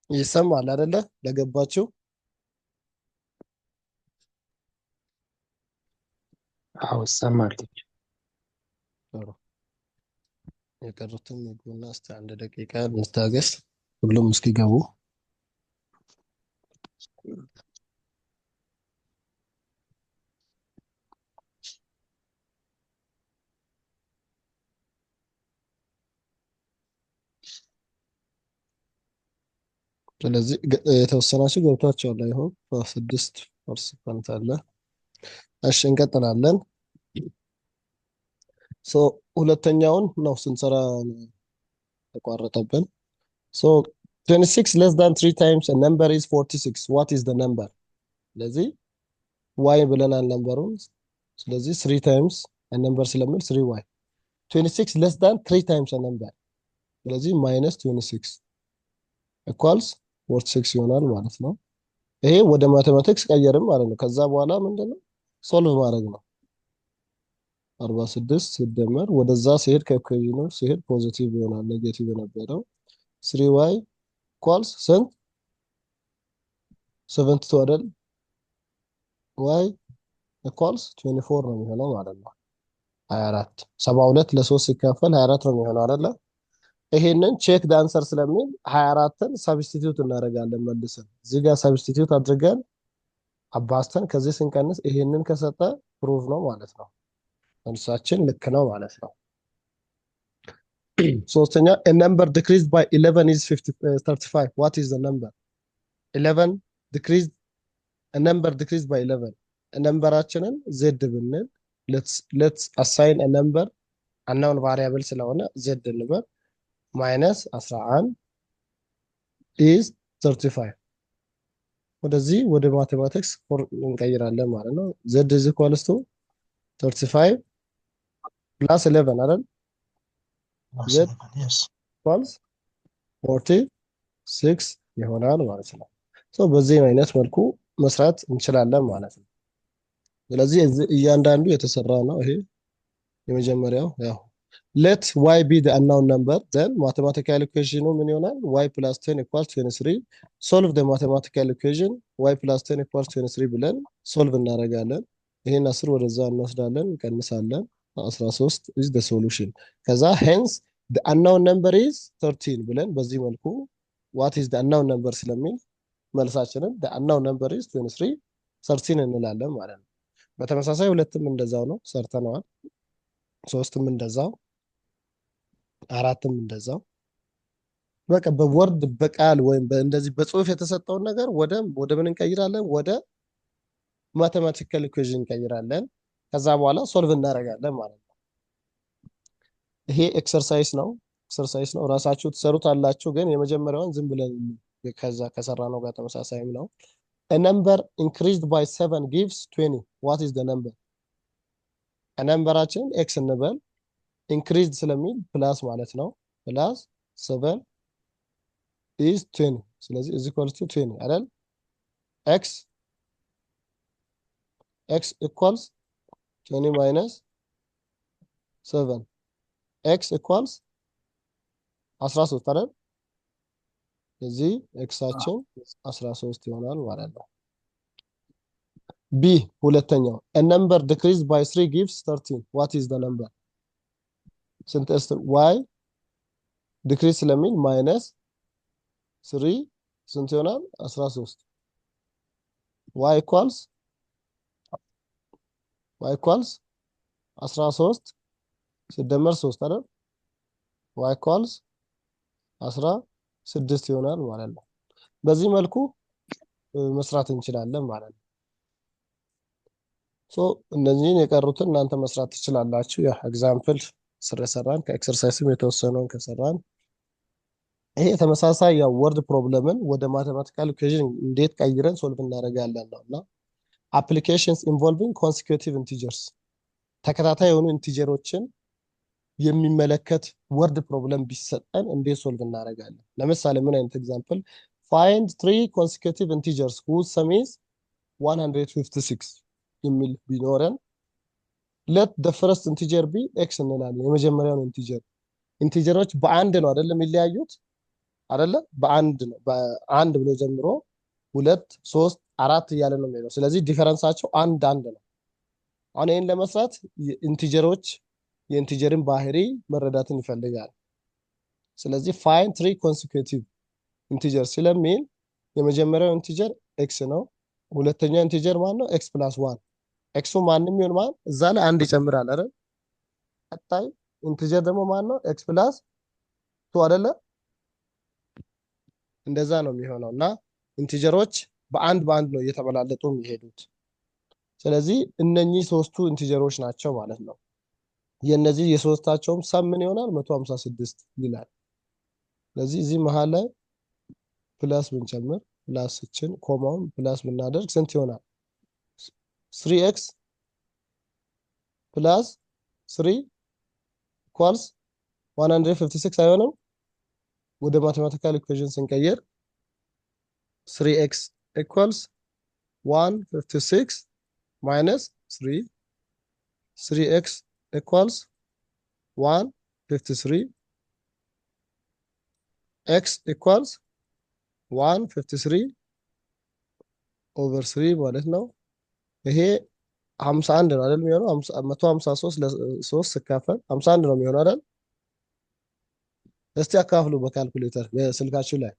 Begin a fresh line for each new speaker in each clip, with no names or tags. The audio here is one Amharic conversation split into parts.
ይሰማል አይደለ? ለገባችሁ
አዎ ይሰማል።
ጥሩ። የቀሩትን ይግቡና እስቲ አንድ ደቂቃ እንታገስ፣ ሁሉም እስኪገቡ። ስለዚህ የተወሰናችሁ ገብቷቸዋል። አይሆን በስድስት ፐርሰንት አለ። እሺ እንቀጥላለን። ሁለተኛውን ነው ስንሰራ ተቋረጠብን። ሶ 26 less than 3 times a number is 46. What is the number? ስለዚህ y ብለናል ነምበሩን። ስለዚህ 3 times a number ስለሚል 3y 26 less than 3 times a number ስለዚህ minus 26 equals 46 ይሆናል ማለት ነው። ይሄ ወደ ማቴማቲክስ ቀየርም ማለት ነው። ከዛ በኋላ ምንድነው ሶልቭ ማድረግ ነው። 46 ሲደመር ወደዛ ሲሄድ ከኢኩዌሽኑ ሲሄድ ፖዚቲቭ ይሆናል። ኔጌቲቭ የነበረው 3y equals ስንት 72 አይደል? y equals 24 ነው የሚሆነው ማለት ነው። 24 72 ለ3 ሲካፈል 24 ነው የሚሆነው አይደለ? ይሄንን ቼክ ዳንሰር ስለሚል 24ን ሰብስቲቲዩት እናደርጋለን መልሰን እዚህ ጋር ሰብስቲቲዩት አድርገን አባስተን ከዚህ ስንቀንስ ይሄንን ከሰጠ ፕሩቭ ነው ማለት ነው። መልሳችን ልክ ነው ማለት ነው። ሶስተኛ a number decreased by 11 is 35. What is the number? 11 decreased a number decreased by 11 ነምበራችንን z ብንል let's assign a number unknown variable ስለሆነ z እንበል minus 11 is 35 ወደዚህ ወደ ማቴማቲክስ እንቀይራለን ማለት ነው። z is equals to 35 plus 11 አይደል? z equals 46 ይሆናል ማለት ነው። በዚህ አይነት መልኩ መስራት እንችላለን ማለት ነው። ስለዚህ እያንዳንዱ የተሰራ ነው። ይሄ የመጀመሪያው ያው let y be the unknown number then mathematical equation ምን ይሆናል? y plus 10 equals 23 solve the mathematical equation y plus 10 equals 23 ብለን ሶልቭ እናደርጋለን። ይሄን 10 ወደዛ እንወስዳለን እንቀንሳለን 13 is the solution። ከዛ hence the unknown number is 13 ብለን በዚህ መልኩ what is the unknown number ስለሚል መልሳችንን the unknown number is 23 13 እንላለን ማለት ነው። በተመሳሳይ ሁለትም እንደዛው ነው ሰርተነዋል። ሶስትም እንደዛው አራትም እንደዛው በቃ በወርድ በቃል ወይም እንደዚህ በጽሁፍ የተሰጠውን ነገር ወደ ምን እንቀይራለን? ወደ ማቴማቲካል ኢኩዌሽን እንቀይራለን። ከዛ በኋላ ሶልቭ እናደርጋለን ማለት ነው። ይሄ ኤክሰርሳይዝ ነው። ራሳችሁ ትሰሩታላችሁ። ግን የመጀመሪያውን ዝም ብለን ከዛ ከሰራነው ጋር ተመሳሳይም ነው። a number increased by 7 gives 20. what is the number? ነምበራችን x እንበል increased ስለሚል ፕላስ ማለት ነው። ፕላስ 7 is 20 ስለዚህ is equal to 20 አይደል? x equals 20 minus 7 x equals 13 አይደል? ስለዚህ ኤክሳችን 13 ይሆናል ማለት ነው። ቢ ሁለተኛው a number decreased by 3 gives 13. what is the number? ስንት y decrease ስለሚል minus 3 ስንት ይሆናል? 13 y equals 13 ሲደመር 3 አይደል? y equals 16 ይሆናል ማለት ነው። በዚህ መልኩ መስራት እንችላለን ማለት ነው። እነዚህን የቀሩትን እናንተ መስራት ትችላላችሁ። ያ ኤግዛምፕል ስለሰራን ከኤክሰርሳይስም የተወሰነውን ከሰራን ይሄ ተመሳሳይ ያው ወርድ ፕሮብለምን ወደ ማቴማቲካል ኢኩዌሽን እንዴት ቀይረን ሶልቭ እናደርጋለን ነውና applications involving consecutive integers ተከታታይ የሆኑ ኢንቲጀሮችን የሚመለከት ወርድ ፕሮብለም ቢሰጠን እንዴት ሶልቭ እናደርጋለን? ለምሳሌ ምን አይነት ኤግዛምፕል find 3 consecutive integers whose sum is 156 የሚል ቢኖረን ለት ደ ፈርስት ኢንቲጀር ቢ ኤክስ እንላለን። የመጀመሪያውን ኢንቲጀር ኢንቲጀሮች በአንድ ነው አይደለም የሚለያዩት አይደለ? በአንድ ነው። በአንድ ብሎ ጀምሮ ሁለት ሶስት አራት እያለ ነው የሚሄደው። ስለዚህ ዲፈረንሳቸው አንድ አንድ ነው። አሁን ይህን ለመስራት ኢንቲጀሮች የኢንቲጀርን ባህሪ መረዳትን ይፈልጋል። ስለዚህ ፋይን ትሪ ኮንሲኩቲቭ ኢንቲጀር ስለሚል የመጀመሪያው ኢንቲጀር ኤክስ ነው። ሁለተኛው ኢንቲጀር ማን ነው? ኤክስ ፕላስ ዋን። ኤክሱ ማንም ይሁን ማን እዛ ላይ አንድ ይጨምራል አይደል? ቀጣይ ኢንቲጀር ደግሞ ማን ነው? ኤክስ ፕላስ ቱ አይደለ? እንደዛ ነው የሚሆነው እና ኢንቲጀሮች በአንድ በአንድ ነው እየተበላለጡ የሚሄዱት። ስለዚህ እነኚህ ሶስቱ ኢንቲጀሮች ናቸው ማለት ነው። የነዚህ የሶስታቸውም ሰም ምን ይሆናል? 156 ይላል። ስለዚህ እዚህ መሀል ላይ ፕላስ ብንጨምር ፕላስችን ኮማውን ፕላስ ብናደርግ ስንት ይሆናል? 3x ፕላስ 3 ኢኳልስ 156 አይሆንም? ወደ ማቴማቲካል ኢኩዌሽን ስንቀይር 3x ኢኳልስ 156 ማይነስ 3 3x ኢኳልስ 153 x ኢኳልስ 153 ኦቨር 3 ማለት ነው። ይሄ 51 ነው አይደል የሚሆነው? 153 ለ3 ሲካፈል 51 ነው የሚሆነው አይደል? እስቲ አካፍሉ በካልኩሌተር በስልካችሁ ላይ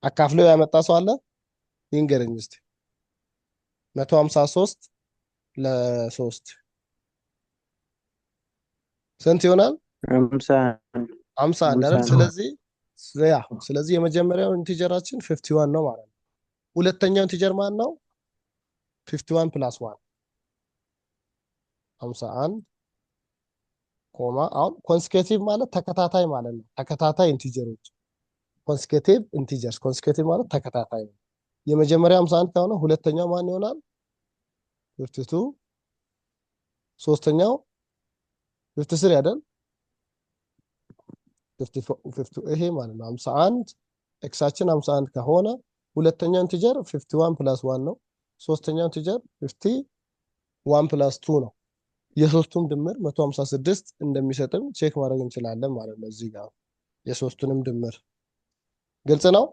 አካፍሎ ያመጣ ሰው አለ? ይንገረኝ እስቲ። 153 ለ3 ስንት ይሆናል? 51 አይደል? ስለዚህ የመጀመሪያው ኢንቲጀራችን 51 ነው ማለት ነው። ሁለተኛው ኢንቲጀር ማን ነው? 51 ፕላስ 1 51 ኮማ። አሁን ኮንሲኬቲቭ ማለት ተከታታይ ማለት ነው። ተከታታይ ኢንቲጀሮች ኮንሲኬቲቭ ኢንቲጀርስ። ኮንሲኬቲቭ ማለት ተከታታይ ነው። የመጀመሪያው 51 ከሆነ ሁለተኛው ማን ይሆናል? 52 ሶስተኛው 53 አይደል? 50 ይሄ ማለት ነው 51 ኤክሳችን 51 ከሆነ ሁለተኛው ኢንቲጀር 51 ፕላስ 1 ነው። ሶስተኛው ኢንቲጀር 51 ፕላስ 2 ነው። የሶስቱም ድምር 156 እንደሚሰጥም ቼክ ማድረግ እንችላለን ማለት ነው። እዚህ ጋር የሶስቱንም ድምር ግልጽ ነው።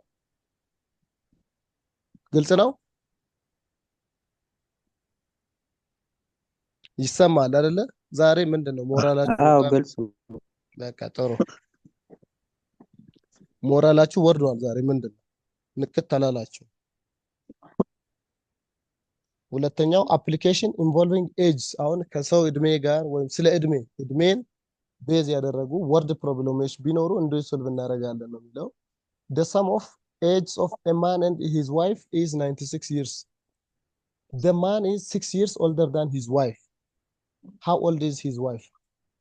ግልጽ ነው። ይሰማል አይደለ? ዛሬ ምንድን ነው ሞራላችሁ?
አዎ ግልጽ ነው።
በቃ ጥሩ። ሞራላችሁ ወርዷል ዛሬ። ምንድን ነው ንክት አላላችሁ? ሁለተኛው አፕሊኬሽን ኢንቮልቪንግ ኤጅስ። አሁን ከሰው እድሜ ጋር ወይም ስለ እድሜን ቤዝ ያደረጉ ወርድ ፕሮብሌሞች ቢኖሩ እንዴት ሶልቭ እናደርጋለን ነው የሚለው። the sum of age of a man and his wife is 96 years. the man is 6 years older than his wife. how old is his wife?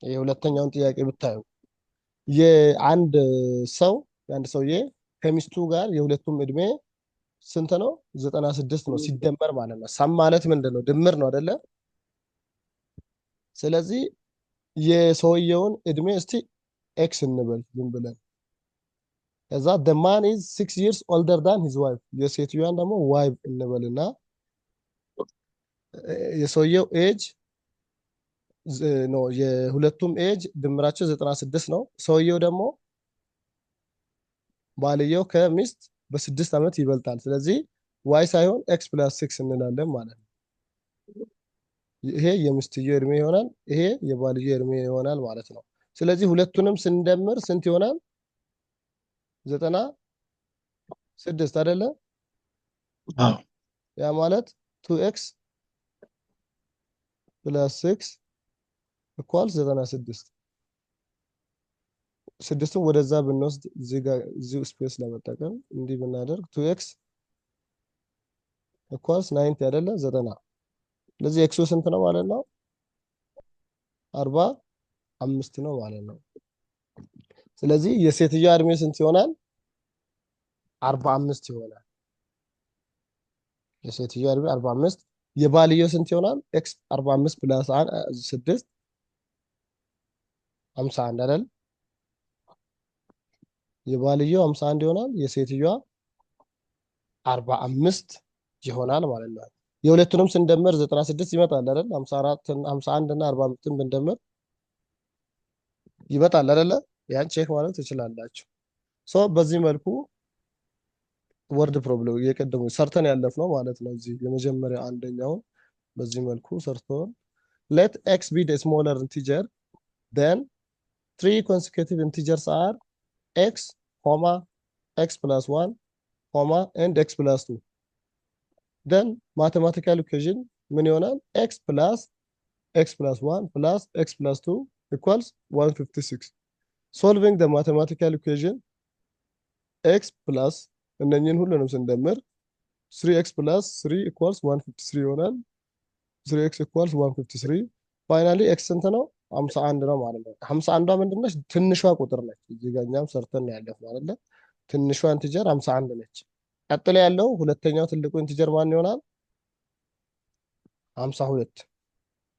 የሁለተኛውን ጥያቄ ብታዩ የአንድ ሰውዬ ከሚስቱ ጋር የሁለቱም እድሜ ስንት ነው? 96 ነው ሲደመር ማለት ነው። ሰም ማለት ምንድን ነው? ድምር ነው አይደለ? ስለዚህ የሰውየውን እድሜ እስቲ ኤክስ እንበል ዝም ብለን። ከዛ the man is 6 years older than his wife የሴትዮዋን ደግሞ ዋይፍ እንበልና የሰውየው ኤጅ ነው የሁለቱም ኤጅ ድምራቸው 96 ነው። ሰውየው ደግሞ ባልየው ከሚስት በ6 ዓመት ይበልጣል። ስለዚህ ዋይ ሳይሆን ኤክስ ፕላስ 6 እንላለን ማለት ነው። ይሄ የሚስትየው እድሜ ይሆናል፣ ይሄ የባልየው እድሜ ይሆናል ማለት ነው። ስለዚህ ሁለቱንም ስንደምር ስንት ይሆናል? 96 አይደለ? ያ ማለት 2x ፕላስ 6 ኢኳልስ 96። ስድስቱን ወደዛ ብንወስድ እዚህ ስፔስ ለመጠቀም እንዲህ ብናደርግ 2x ኢኳልስ 90 አይደለ? 90። ስለዚህ ኤክሱ ስንት ነው ማለት ነው? 45 ነው ማለት ነው። ስለዚህ የሴትዮዋ እድሜ ስንት ይሆናል? 45 ይሆናል። የሴትዮዋ እድሜ 45። የባልየው ስንት ይሆናል? ኤክስ 45 ፕላስ 6 51 አይደል? የባልየው 51 ይሆናል። የሴትዮዋ 45 ይሆናል ማለት ነው። የሁለቱንም ስንደምር 96 ይመጣል አይደል? 54 51 እና 45ን ብንደምር ይመጣል አይደለ? ያን ቼክ ማለት ትችላላችሁ። ሶ በዚህ መልኩ ወርድ ፕሮብሌም የቀደሙ ሰርተን ያለፍነው ማለት ነው። እዚህ የመጀመሪያ አንደኛውን በዚህ መልኩ ሰርተን let x be the smaller integer then three consecutive integers are x, comma, x plus 1, comma, and x plus 2 then mathematical equation ምን ይሆናል? x plus 1 plus x plus 2 equals 156 solving the mathematical equation x plus እነኚህን ሁሉንም ስንደምር 3x plus 3 equals 153 ይሆናል። 3x equals 153 ፋይናሊ x ስንት ነው? 51 ነው ማለት ነው። 51ዷ ምንድነች? ትንሿ ቁጥር ነች። እዚህ ጋር እኛም ሰርተን ያለፍነው አይደለ? ትንሿ ኢንቲጀር 51 ነች። ቀጥሎ ያለው ሁለተኛው ትልቁ ኢንቲጀር ማን ይሆናል? 52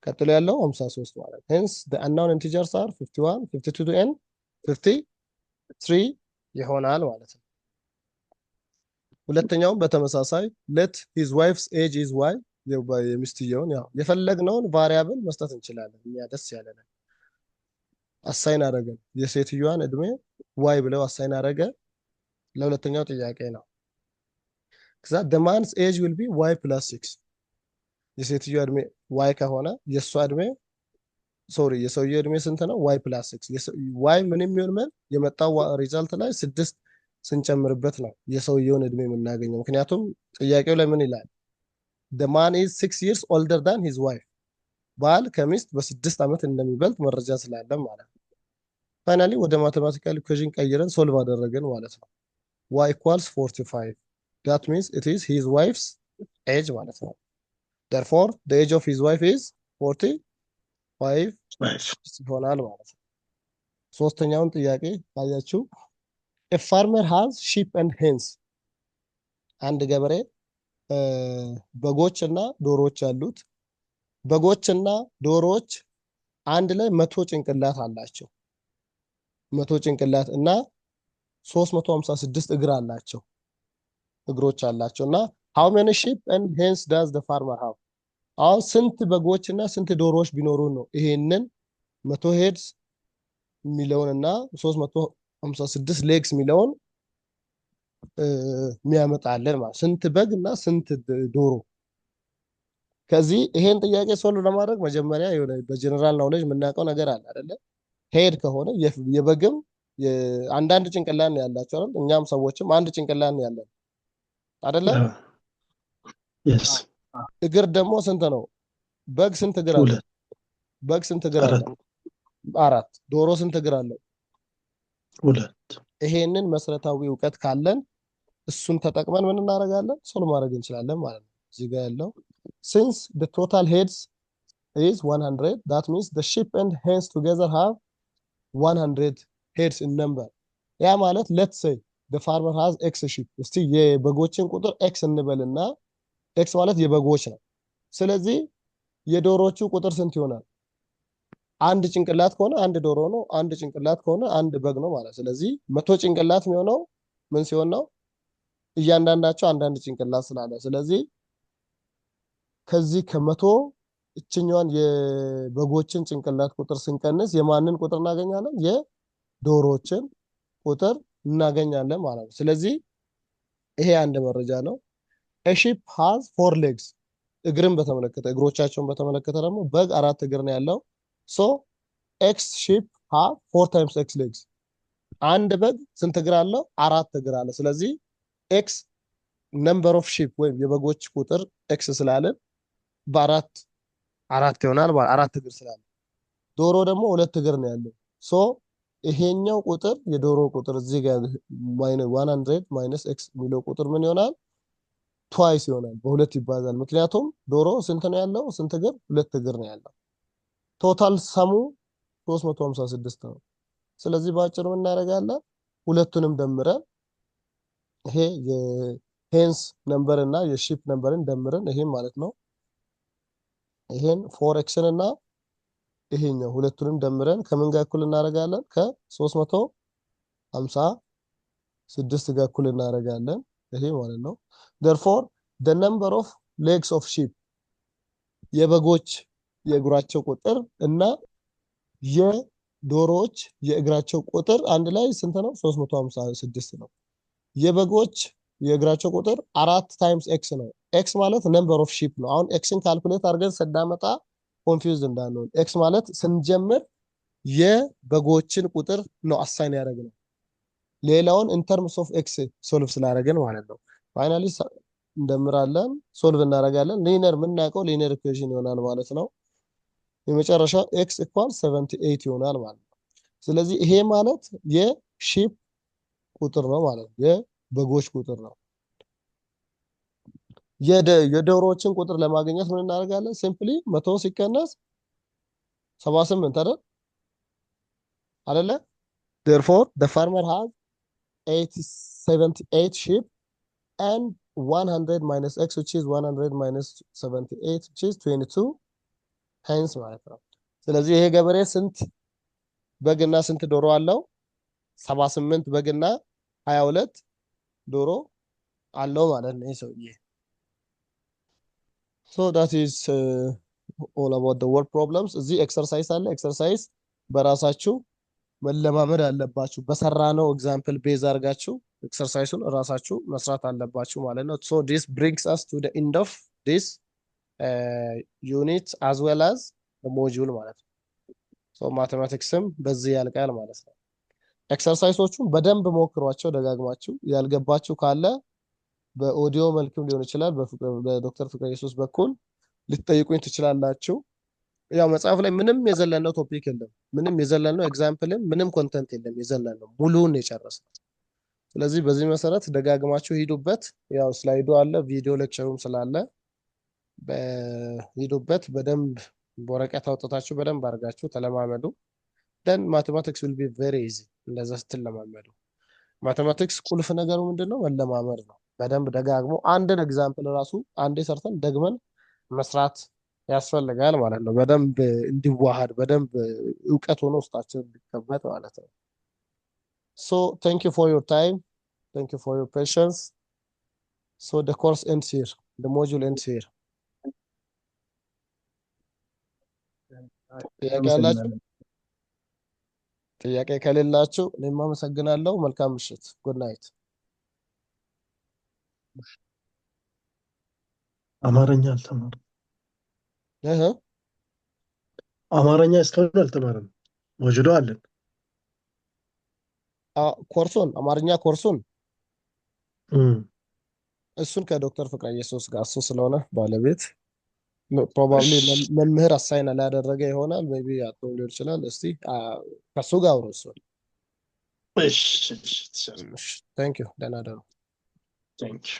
ቀጥሎ ያለው 53 ማለት ነው። hence the unknown integers are 51 52 and 53 ይሆናል ማለት ነው። ሁለተኛውም በተመሳሳይ let his wife's age is y የሚስትየውን ያው የፈለግነውን ቫሪያብል መስጠት እንችላለን። እኛ ደስ ያለን አሳይን አደረገን። የሴትዮዋን እድሜ y ብለው አሳይን አደረገ። ለሁለተኛው ጥያቄ ነው። ከዛ the man's age will be y plus 6 የሴትዮዋ እድሜ y ከሆነ የሷ እድሜ የሰውየው እድሜ ስንት ነው? y plus 6 y ምንም ይሁን ምን የመጣው ሪዛልት ላይ 6 ስንጨምርበት ነው የሰውየውን እድሜ የምናገኘው። ምክንያቱም ጥያቄው ላይ ምን ይላል? the man is 6 years older than his wife ባል ከሚስት በ6 ዓመት እንደሚበልጥ መረጃ ስላለን ማለት ነው። ፋይናሊ ወደ ማቴማቲካል ኢኩዌሽን ቀይረን ሶልቭ አደረገን ማለት ነው። y equals 45 that means it is his wife's age ማለት ነው። therefore the age of his wife is 45 ይሆናል ማለት ነው። ሶስተኛውን ጥያቄ ታያችሁ። a farmer has sheep and hens አንድ ገበሬ በጎች እና ዶሮዎች አሉት። በጎች እና ዶሮዎች አንድ ላይ 100 ጭንቅላት አላቸው። 100 ጭንቅላት እና 356 እግር አላቸው እግሮች አላቸው እና how many sheep and hens does the farmer have አሁን ስንት በጎች እና ስንት ዶሮዎች ቢኖሩ ነው ይሄንን 100 ሄድስ የሚለውን እና 356 ሌግስ የሚለውን የሚያመጣልን ማለት ስንት በግ እና ስንት ዶሮ። ከዚህ ይሄን ጥያቄ ሶልቭ ለማድረግ መጀመሪያ የሆነ በጀነራል ናውሌጅ የምናውቀው ነገር አለ አይደለ? ሄድ ከሆነ የበግም አንዳንድ ጭንቅላት ነው ያላቸው አይደል? እኛም ሰዎችም አንድ ጭንቅላት ነው ያለን አይደለ?
yes
እግር ደግሞ ስንት ነው? በግ ስንት እግር አለው? በግ ስንት እግር አለው? 4። ዶሮ ስንት እግር አለው?
2።
ይሄንን መሰረታዊ እውቀት ካለን እሱን ተጠቅመን ምን እናደርጋለን? ሶልቭ ማድረግ እንችላለን ማለት ነው። እዚህ ጋር ያለው since the total heads is 100 that means the sheep and hens together have 100 heads in number ያ ማለት let's say the farmer has x sheep እስቲ የበጎችን ቁጥር x እንበልና x ማለት የበጎች ነው። ስለዚህ የዶሮቹ ቁጥር ስንት ይሆናል? አንድ ጭንቅላት ከሆነ አንድ ዶሮ ነው፣ አንድ ጭንቅላት ከሆነ አንድ በግ ነው ማለት። ስለዚህ 100 ጭንቅላት የሚሆነው ምን ሲሆን ነው? እያንዳንዳቸው አንዳንድ ጭንቅላት ስላለ። ስለዚህ ከዚህ ከመቶ እችኛዋን የበጎችን ጭንቅላት ቁጥር ስንቀንስ የማንን ቁጥር እናገኛለን? የዶሮችን ቁጥር እናገኛለን ማለት ነው። ስለዚህ ይሄ አንድ መረጃ ነው። a sheep has 4 legs እግርን በተመለከተ እግሮቻቸውን በተመለከተ ደግሞ በግ 4 እግር ነው ያለው። so x sheep have 4 times x legs አንድ በግ ስንት እግር አለው? 4 እግር አለ። ስለዚህ x number of sheep ወይም የበጎች ቁጥር x ስላለን በአራት ይሆናል። በአራት እግር ስላለ ዶሮ ደግሞ 2 እግር ነው ያለው። ሶ ይሄኛው ቁጥር የዶሮ ቁጥር እዚህ ጋር 100 ማይነስ x የሚለው ቁጥር ምን ይሆናል? ትዋይስ ይሆናል። በሁለት ይባዛል። ምክንያቱም ዶሮ ስንት ነው ያለው? ስንት እግር? 2 እግር ነው ያለው። ቶታል ሰሙ 356 ነው። ስለዚህ በአጭሩ ምን እናደርጋለን? ሁለቱንም ደምረን ይሄ የሄንስ ነምበር እና የሺፕ ነምበርን ደምረን ይሄን ማለት ነው ይሄን 4xን እና ይሄኛው ሁለቱንም ደምረን ከምን ጋር እኩል እናደርጋለን? ከ356 ጋር እኩል እናደርጋለን። ይሄ ማለት ነው። therefore the number of legs of sheep የበጎች የእግራቸው ቁጥር እና የዶሮዎች የእግራቸው ቁጥር አንድ ላይ ስንት ነው? 356 ነው። የበጎች የእግራቸው ቁጥር 4 ታይምስ ኤክስ ነው። ኤክስ ማለት ነምበር ኦፍ ሺፕ ነው። አሁን ኤክስን ካልኩሌት አድርገን ስናመጣ ኮንፊውዝ እንዳንሆን፣ ኤክስ ማለት ስንጀምር የበጎችን ቁጥር ነው አሳይን ያደረግነው። ሌላውን ኢን ተርምስ ኦፍ ኤክስ ሶልቭ ስላደረግን ማለት ነው። ፋይናሊ እንደምራለን፣ ሶልቭ እናደርጋለን። ሊነር የምናውቀው ሊነር ኢኩዌሽን ይሆናል ማለት ነው። የመጨረሻው ኤክስ ኢኳል 78 ይሆናል ማለት ነው። ስለዚህ ይሄ ማለት የሺፕ ቁጥር ነው ማለት ነው። የበጎች ቁጥር ነው። የዶሮዎችን ቁጥር ለማግኘት ምን እናደርጋለን? ሲምፕሊ 100 ሲቀነስ 78 አይደለ? therefore the farmer has 78 sheep and 100 minus x which is 100 minus 78 which is 22 hens ማለት ነው። ስለዚህ ይሄ ገበሬ ስንት በግና ስንት ዶሮ አለው? 78 በግና 22 ዶሮ አለው ማለት ነው ይሄ ሰውዬ። so that is all about the word problems። እዚህ ኤክሰርሳይዝ አለ። ኤክሰርሳይዝ በራሳችሁ መለማመድ አለባችሁ። በሰራነው ኤግዛምፕል ቤዝ አድርጋችሁ ኤክሰርሳይዙን ራሳችሁ መስራት አለባችሁ ማለት ነው። so this brings us to the end of this unit as well as the module ማለት ነው። so ማቴማቲክስም በዚህ ያልቃል ማለት ነው። ኤክሰርሳይሶቹን በደንብ ሞክሯቸው ደጋግማችሁ። ያልገባችሁ ካለ በኦዲዮ መልክም ሊሆን ይችላል በዶክተር ፍቅረ ኢየሱስ በኩል ልትጠይቁኝ ትችላላችሁ። ያው መጽሐፍ ላይ ምንም የዘለልነው ቶፒክ የለም። ምንም የዘለልነው ኤግዛምፕልም ምንም ኮንተንት የለም። የዘለልነው ሙሉውን የጨረስነው። ስለዚህ በዚህ መሰረት ደጋግማችሁ ሂዱበት። ያው ስላይዱ አለ፣ ቪዲዮ ሌክቸሩም ስላለ ሂዱበት። በደንብ በወረቀት አውጥታችሁ በደንብ አድርጋችሁ ተለማመዱ። then mathematics will be very easy። እንደዛ ስትለማመዱ ማቴማቲክስ ቁልፍ ነገሩ ምንድነው? መለማመድ ነው። በደንብ ደጋግሞ አንድን ኤግዛምፕል ራሱ አንዴ ሰርተን ደግመን መስራት ያስፈልጋል ማለት ነው። በደንብ እንዲዋሃድ በደንብ እውቀት ሆኖ ውስጣችን እንዲቀመጥ ማለት ነው። so thank you for your time, thank you for your patience። so the course ends here, the module ends here። ጥያቄ አላችሁ? ጥያቄ ከሌላችሁ እኔም አመሰግናለሁ። መልካም ምሽት። ጉድ ናይት።
አማርኛ አልተማርም። አማርኛ እስካሁን አልተማርም። ወጅዶ አለን
ኮርሱን አማርኛ ኮርሱን እሱን ከዶክተር ፍቅረ ኢየሱስ ጋር እሱ ስለሆነ ባለቤት ፕሮባብሊ መምህር አሳይን አላደረገ ይሆናል። ሜቢ አጥቶ ሊሆን ይችላል። እስቲ ከሱ ጋር አውሩ እሱን።
እሺ፣
ታንክ ዩ። ደህና ደሩ።
ታንክ ዩ